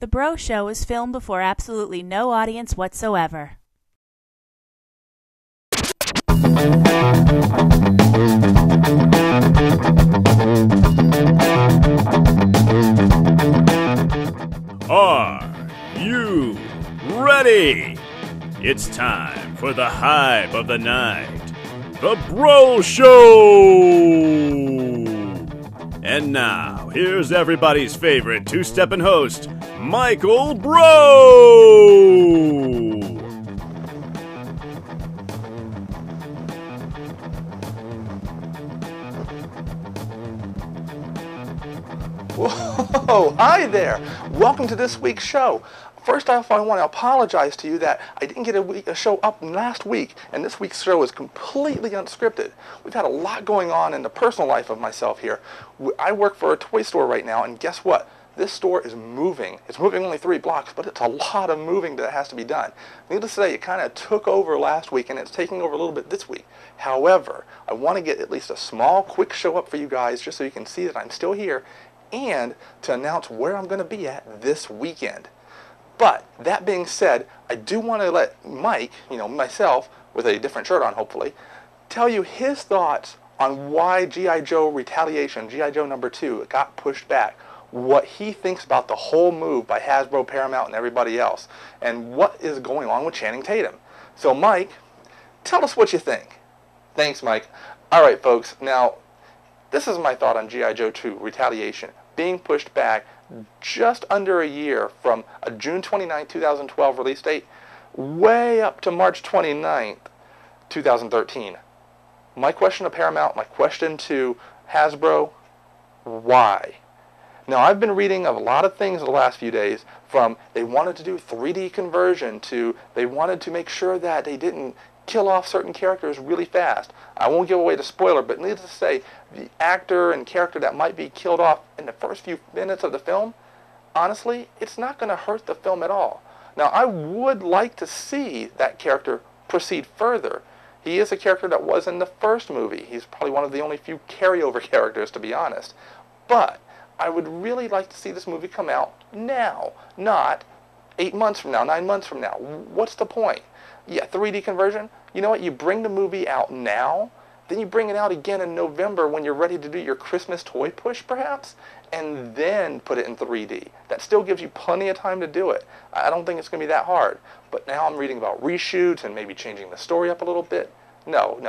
The Breaux Show is filmed before absolutely no audience whatsoever. Are you ready? It's time for the hype of the night, the Breaux Show! And now, here's everybody's favorite two-stepping host, Michael Breaux! Whoa, hi there. Welcome to this week's show. First off, I want to apologize to you that I didn't get a show up last week, and this week's show is completely unscripted. We've had a lot going on in the personal life of myself here. I work for a toy store right now, and guess what? This store is moving. It's moving only 3 blocks, but it's a lot of moving that has to be done. Needless to say, it kind of took over last week, and it's taking over a little bit this week. However, I want to get at least a small, quick show up for you guys, just so you can see that I'm still here, and to announce where I'm going to be at this weekend. But that being said, I do want to let Mike, myself, with a different shirt on hopefully, tell you his thoughts on why G.I. Joe Retaliation, G.I. Joe number 2, got pushed back, what he thinks about the whole move by Hasbro, Paramount, and everybody else, and what is going on with Channing Tatum. So Mike, tell us what you think. Thanks, Mike. All right, folks, now this is my thought on G.I. Joe 2 Retaliation being pushed back just under a year from a June 29, 2012 release date way up to March 29, 2013. My question to Paramount, my question to Hasbro, why? Now, I've been reading of a lot of things the last few days, from they wanted to do 3D conversion to they wanted to make sure that they didn't kill off certain characters really fast. I won't give away the spoiler, but needless to say, the actor and character that might be killed off in the first few minutes of the film, honestly, it's not going to hurt the film at all. Now, I would like to see that character proceed further. He is a character that was in the first movie. He's probably one of the only few carryover characters, to be honest. But I would really like to see this movie come out now, not 8 months from now, 9 months from now. What's the point? Yeah, 3D conversion. You know what? You bring the movie out now, then you bring it out again in November when you're ready to do your Christmas toy push, perhaps, and then put it in 3D. That still gives you plenty of time to do it. I don't think it's going to be that hard. But now I'm reading about reshoots and maybe changing the story up a little bit. No.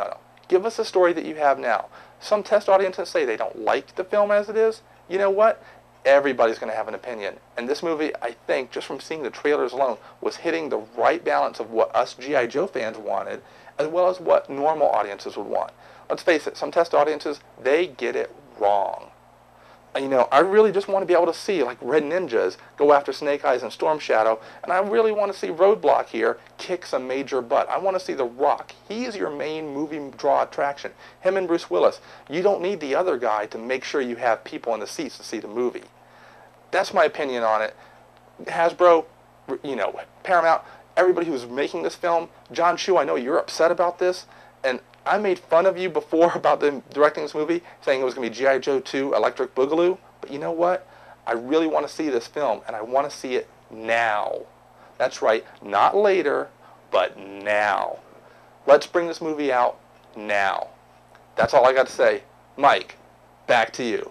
Give us a story that you have now. Some test audiences say they don't like the film as it is. You know what? Everybody's going to have an opinion. And this movie, I think, just from seeing the trailers alone, was hitting the right balance of what us G.I. Joe fans wanted, as well as what normal audiences would want. Let's face it, some test audiences, they get it wrong. I really just want to be able to see, like Red Ninjas, go after Snake Eyes and Storm Shadow, and I really want to see Roadblock here kick some major butt. I want to see The Rock. He's your main movie draw attraction. Him and Bruce Willis. You don't need the other guy to make sure you have people in the seats to see the movie. That's my opinion on it. Hasbro, Paramount, everybody who's making this film, John Chu, I know you're upset about this, and I made fun of you before about them directing this movie, saying it was going to be G.I. Joe 2 Electric Boogaloo, but you know what? I really want to see this film, and I want to see it now. That's right, not later, but now. Let's bring this movie out now. That's all I got to say. Mike, back to you.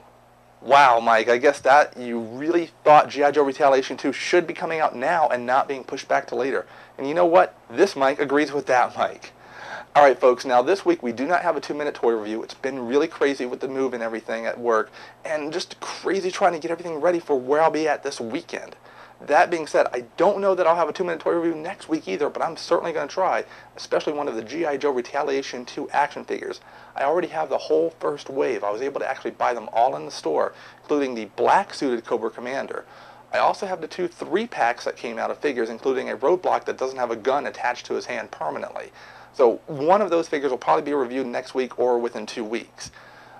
Wow, Mike, I guess that you really thought G.I. Joe Retaliation 2 should be coming out now and not being pushed back to later. And you know what? This Mike agrees with that, Mike. All right, folks, now this week we do not have a 2-minute toy review. It's been really crazy with the move and everything at work, and just crazy trying to get everything ready for where I'll be at this weekend. That being said, I don't know that I'll have a 2-minute toy review next week either, but I'm certainly going to try, especially one of the G.I. Joe Retaliation 2 action figures. I already have the whole first wave. I was able to actually buy them all in the store, including the black-suited Cobra Commander. I also have the 2 3-packs that came out of figures, including a Roadblock that doesn't have a gun attached to his hand permanently. So one of those figures will probably be reviewed next week or within 2 weeks.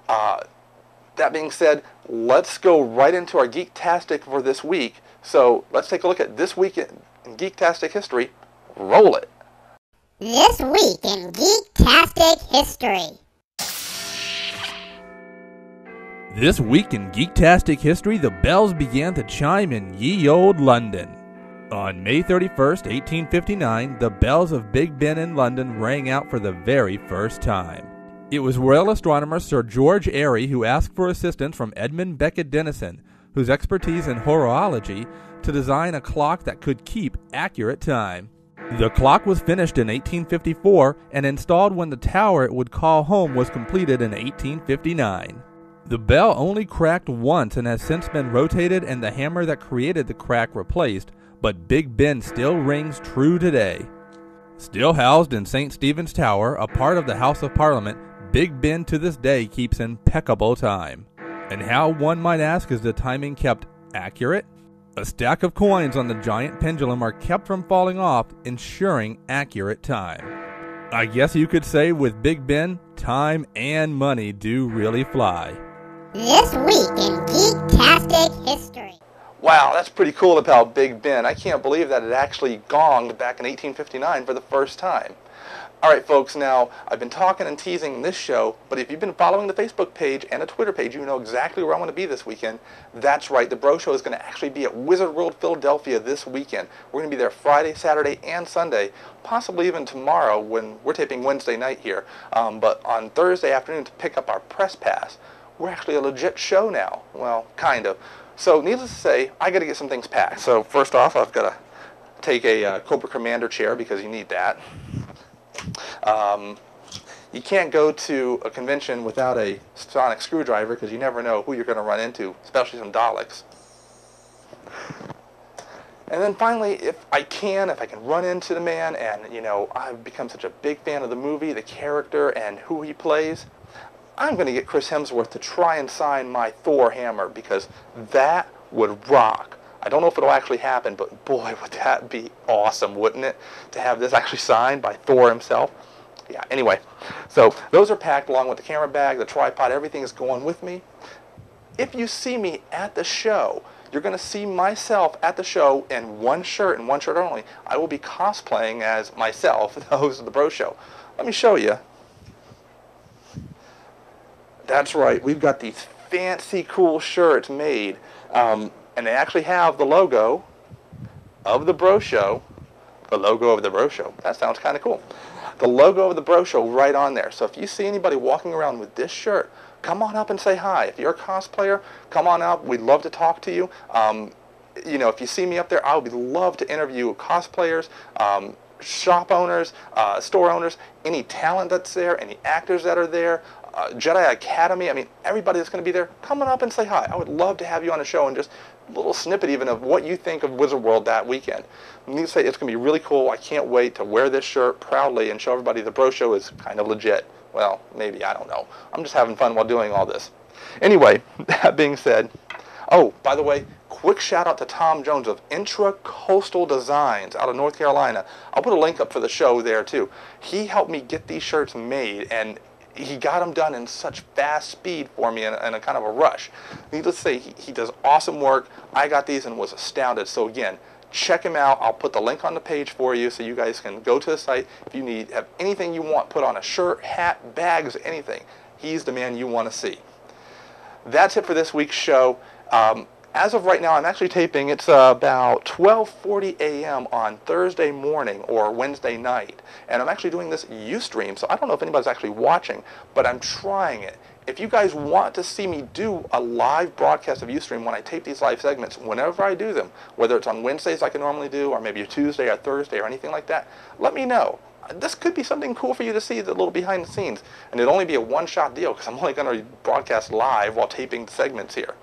That being said, let's go right into our Geektastic for this week. So let's take a look at this week in Geektastic history. Roll it. This week in Geektastic history. This week in Geektastic history, the bells began to chime in ye old London. On May 31st, 1859, the bells of Big Ben in London rang out for the very first time. It was Royal astronomer Sir George Airy who asked for assistance from Edmund Beckett Denison, whose expertise in horology, to design a clock that could keep accurate time. The clock was finished in 1854 and installed when the tower it would call home was completed in 1859. The bell only cracked once and has since been rotated and the hammer that created the crack replaced, but Big Ben still rings true today. Still housed in St. Stephen's Tower, a part of the House of Parliament, Big Ben to this day keeps impeccable time. And how, one might ask, is the timing kept accurate? A stack of coins on the giant pendulum are kept from falling off, ensuring accurate time. I guess you could say with Big Ben, time and money do really fly. This week in Geektastic history. Wow, that's pretty cool about Big Ben. I can't believe that it actually gonged back in 1859 for the first time. All right, folks, now, I've been talking and teasing this show, but if you've been following the Facebook page and the Twitter page, you know exactly where I'm going to be this weekend. That's right, the Breaux Show is going to actually be at Wizard World Philadelphia this weekend. We're going to be there Friday, Saturday, and Sunday, possibly even tomorrow when we're taping Wednesday night here. But on Thursday afternoon to pick up our press pass. We're actually a legit show now. Well, kind of. So, needless to say, I got to get some things packed. So, first off, I've got to take a Cobra Commander chair because you need that. You can't go to a convention without a sonic screwdriver because you never know who you're going to run into, especially some Daleks. And then finally, if I can run into the man and, you know, I've become such a big fan of the movie, the character, and who he plays, I'm going to get Chris Hemsworth to try and sign my Thor hammer because that would rock. I don't know if it'll actually happen, but boy, would that be awesome, wouldn't it? To have this actually signed by Thor himself. Yeah, anyway, so those are packed along with the camera bag, the tripod, everything is going with me. If you see me at the show, you're going to see myself at the show in one shirt and one shirt only. I will be cosplaying as myself, the host of the Breaux Show. Let me show you. That's right, we've got these fancy, cool shirts made, and they actually have the logo of the Breaux Show. The logo of the Breaux Show. That sounds kind of cool. The logo of the Breaux Show right on there. So if you see anybody walking around with this shirt, come on up and say hi. If you're a cosplayer, come on up. We'd love to talk to you. You know, if you see me up there, I would love to interview cosplayers, shop owners, store owners, any talent that's there, any actors that are there, Jedi Academy. I mean, everybody that's going to be there, come on up and say hi. I would love to have you on the show and just a little snippet even of what you think of Wizard World that weekend. I need to say it's going to be really cool. I can't wait to wear this shirt proudly and show everybody the Breaux Show is kind of legit. Well, maybe, I don't know. I'm just having fun while doing all this. Anyway, that being said, oh, by the way, quick shout out to Tom Jones of Intra Coastal Designs out of North Carolina. I'll put a link up for the show there too. He helped me get these shirts made, and he got them done in such fast speed for me in a kind of a rush. Needless to say, he does awesome work. I got these and was astounded. So again, check him out. I'll put the link on the page for you so you guys can go to the site. If you have anything you want put on a shirt, hat, bags, anything, he's the man you want to see. That's it for this week's show. As of right now, I'm actually taping. It's about 12:40 a.m. on Thursday morning or Wednesday night. And I'm actually doing this Ustream, so I don't know if anybody's actually watching, but I'm trying it. If you guys want to see me do a live broadcast of Ustream when I tape these live segments, whenever I do them, whether it's on Wednesdays like I normally do, or maybe a Tuesday or Thursday or anything like that, let me know. This could be something cool for you to see, the little behind the scenes. And it'll only be a one-shot deal because I'm only going to broadcast live while taping the segments here.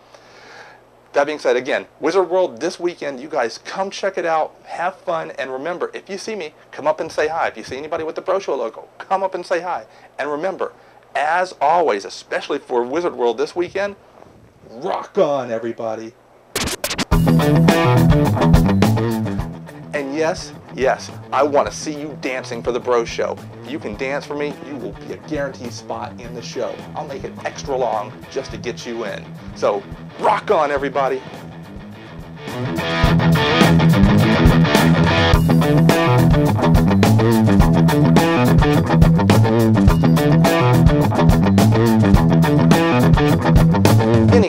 That being said, again, Wizard World this weekend, you guys come check it out, have fun, and remember, if you see me, come up and say hi. If you see anybody with the Breaux Show logo, come up and say hi. And remember, as always, especially for Wizard World this weekend, rock on, everybody. And yes, I want to see you dancing for the Breaux Show. If you can dance for me, you will be a guaranteed spot in the show. I'll make it extra long just to get you in. So, rock on, everybody.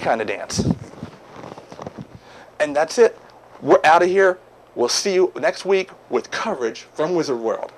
kind of dance. And that's it. We're out of here. We'll see you next week with coverage from Wizard World.